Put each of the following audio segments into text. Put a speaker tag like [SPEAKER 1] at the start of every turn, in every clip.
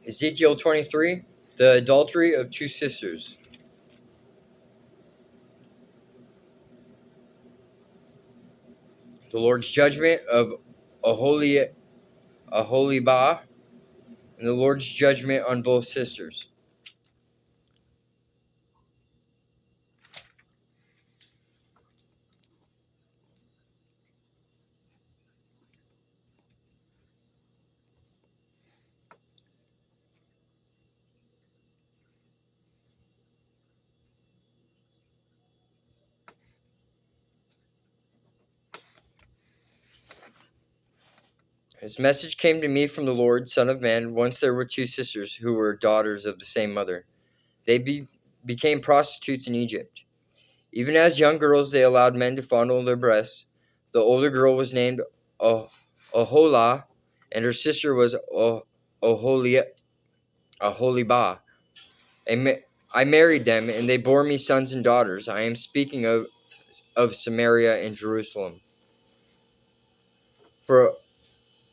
[SPEAKER 1] Ezekiel 23, the adultery of two sisters. The Lord's judgment of Aholibah, and the Lord's judgment on both sisters. His message came to me from the Lord, Son of Man. Once there were two sisters who were daughters of the same mother. They became prostitutes in Egypt. Even as young girls, they allowed men to fondle their breasts. The older girl was named Aholah, and her sister was Aholibah. I married them, and they bore me sons and daughters. I am speaking of Samaria and Jerusalem. For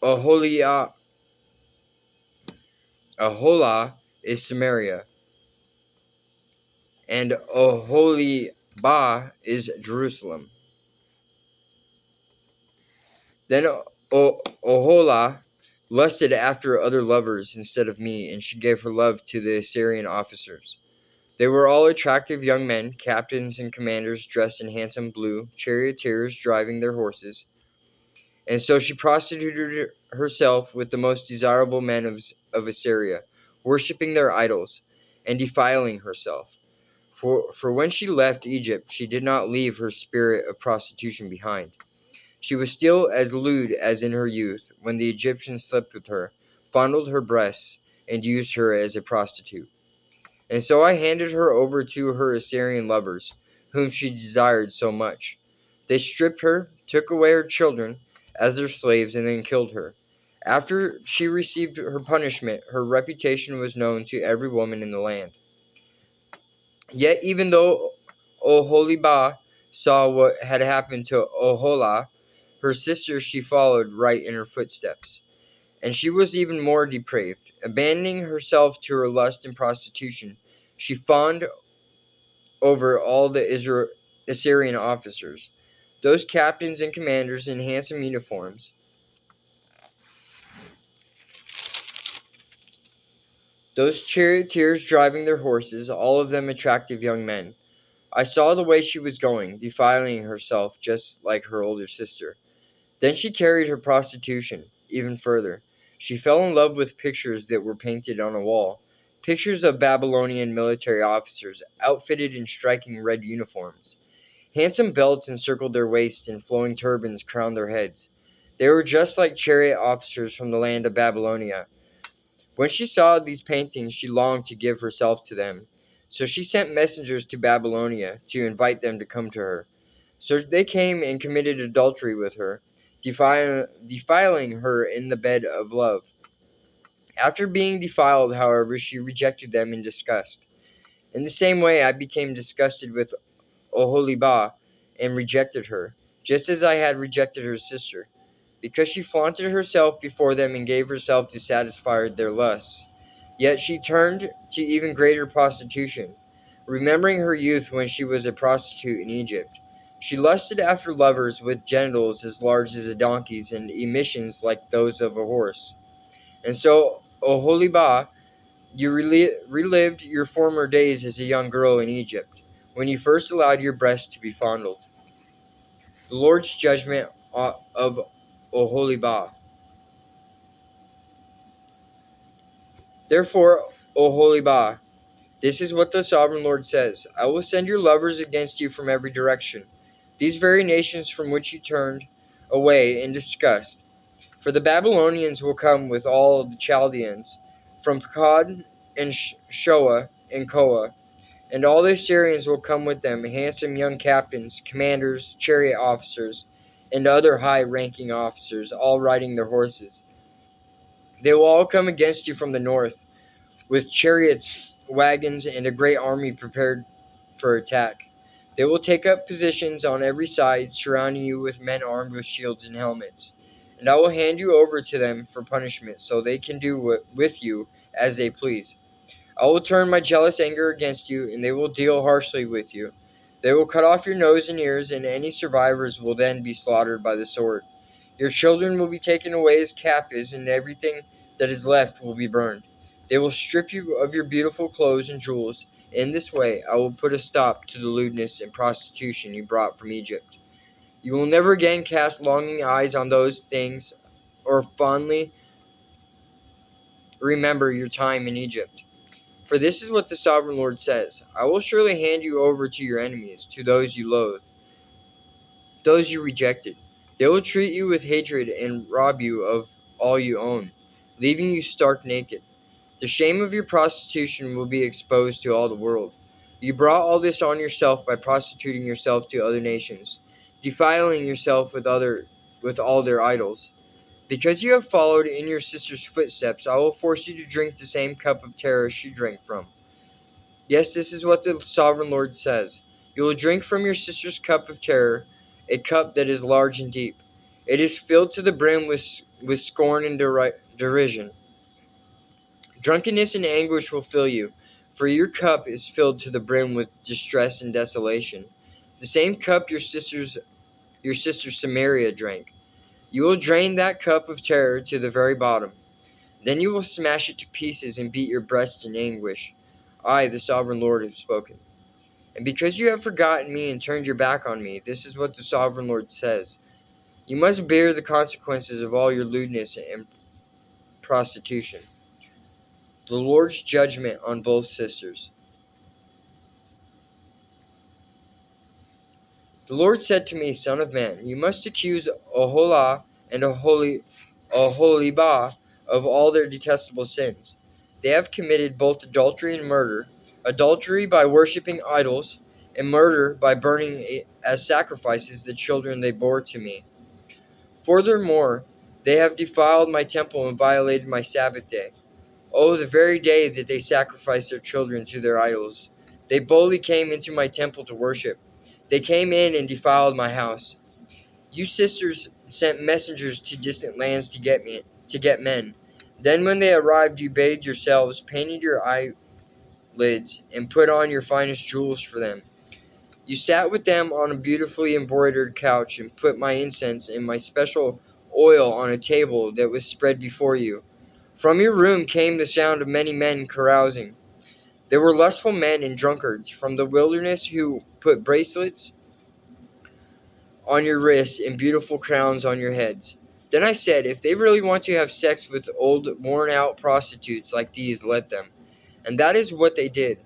[SPEAKER 1] Aholah is Samaria, and Aholibah is Jerusalem. Then Aholah lusted after other lovers instead of me, and she gave her love to the Assyrian officers. They were all attractive young men, captains and commanders dressed in handsome blue, charioteers driving their horses. And so she prostituted herself with the most desirable men of Assyria, worshipping their idols and defiling herself. For when she left Egypt, she did not leave her spirit of prostitution behind. She was still as lewd as in her youth, when the Egyptians slept with her, fondled her breasts, and used her as a prostitute. And so I handed her over to her Assyrian lovers, whom she desired so much. They stripped her, took away her children as their slaves, and then killed her. After she received her punishment, her reputation was known to every woman in the land. Yet even though Oholibah saw what had happened to Oholah, her sister, she followed right in her footsteps. And she was even more depraved. Abandoning herself to her lust and prostitution, she fawned over all the Assyrian officers, those captains and commanders in handsome uniforms. Those charioteers driving their horses, all of them attractive young men. I saw the way she was going, defiling herself just like her older sister. Then she carried her prostitution even further. She fell in love with pictures that were painted on a wall, pictures of Babylonian military officers outfitted in striking red uniforms. Handsome belts encircled their waists and flowing turbans crowned their heads. They were just like chariot officers from the land of Babylonia. When she saw these paintings, she longed to give herself to them. So she sent messengers to Babylonia to invite them to come to her. So they came and committed adultery with her, defiling her in the bed of love. After being defiled, however, she rejected them in disgust. In the same way, I became disgusted with Oholibah and rejected her, just as I had rejected her sister, because she flaunted herself before them and gave herself to satisfy their lusts. Yet she turned to even greater prostitution, remembering her youth when she was a prostitute in Egypt. She lusted after lovers with genitals as large as a donkey's and emissions like those of a horse. And so, Oholibah, you relived your former days as a young girl in Egypt, when you first allowed your breasts to be fondled. The Lord's judgment of Oholibah. Therefore, Oholibah, this is what the sovereign Lord says: I will send your lovers against you from every direction, these very nations from which you turned away in disgust. For the Babylonians will come with all the Chaldeans, from Pekod and Shoa and Koa, and all the Assyrians will come with them, handsome young captains, commanders, chariot officers, and other high-ranking officers, all riding their horses. They will all come against you from the north, with chariots, wagons, and a great army prepared for attack. They will take up positions on every side, surrounding you with men armed with shields and helmets. And I will hand you over to them for punishment, so they can do with you as they please. I will turn my jealous anger against you, and they will deal harshly with you. They will cut off your nose and ears, and any survivors will then be slaughtered by the sword. Your children will be taken away as captives, and everything that is left will be burned. They will strip you of your beautiful clothes and jewels. In this way, I will put a stop to the lewdness and prostitution you brought from Egypt. You will never again cast longing eyes on those things or fondly remember your time in Egypt. For this is what the sovereign Lord says: I will surely hand you over to your enemies, to those you loathe, those you rejected. They will treat you with hatred and rob you of all you own, leaving you stark naked. The shame of your prostitution will be exposed to all the world. You brought all this on yourself by prostituting yourself to other nations, defiling yourself with all their idols. Because you have followed in your sister's footsteps, I will force you to drink the same cup of terror she drank from. Yes, this is what the sovereign Lord says. You will drink from your sister's cup of terror, a cup that is large and deep. It is filled to the brim with scorn and derision. Drunkenness and anguish will fill you, for your cup is filled to the brim with distress and desolation. The same cup your sister Samaria drank. You will drain that cup of terror to the very bottom. Then you will smash it to pieces and beat your breast in anguish. I, the sovereign Lord, have spoken. And because you have forgotten me and turned your back on me, this is what the sovereign Lord says: you must bear the consequences of all your lewdness and prostitution. The Lord's judgment on both sisters. The Lord said to me, Son of man, you must accuse Oholah and Oholibah of all their detestable sins. They have committed both adultery and murder: adultery by worshipping idols, and murder by burning as sacrifices the children they bore to me. Furthermore, they have defiled my temple and violated my Sabbath day. Oh, the very day that they sacrificed their children to their idols. They boldly came into my temple to worship. They came in and defiled my house. You sisters sent messengers to distant lands to get men. Then when they arrived, you bathed yourselves, painted your eyelids, and put on your finest jewels for them. You sat with them on a beautifully embroidered couch and put my incense and my special oil on a table that was spread before you. From your room came the sound of many men carousing. There were lustful men and drunkards from the wilderness who put bracelets on your wrists and beautiful crowns on your heads. Then I said, if they really want to have sex with old, worn-out prostitutes like these, let them. And that is what they did.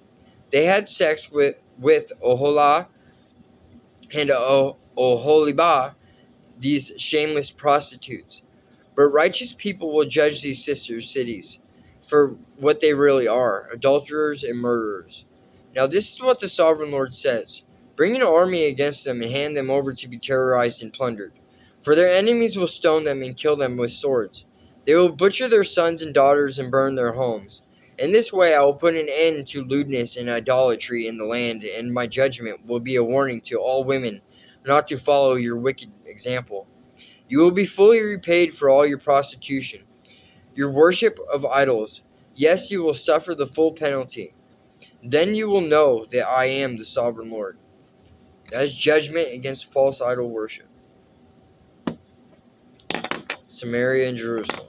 [SPEAKER 1] They had sex with Oholah and Oholibah, these shameless prostitutes. But righteous people will judge these sister cities for what they really are: adulterers and murderers. Now, this is what the sovereign Lord says: bring an army against them and hand them over to be terrorized and plundered. For their enemies will stone them and kill them with swords. They will butcher their sons and daughters and burn their homes. In this way, I will put an end to lewdness and idolatry in the land, and my judgment will be a warning to all women not to follow your wicked example. You will be fully repaid for all your prostitution, your worship of idols. Yes, you will suffer the full penalty. Then you will know that I am the sovereign Lord. That is judgment against false idol worship. Samaria and Jerusalem.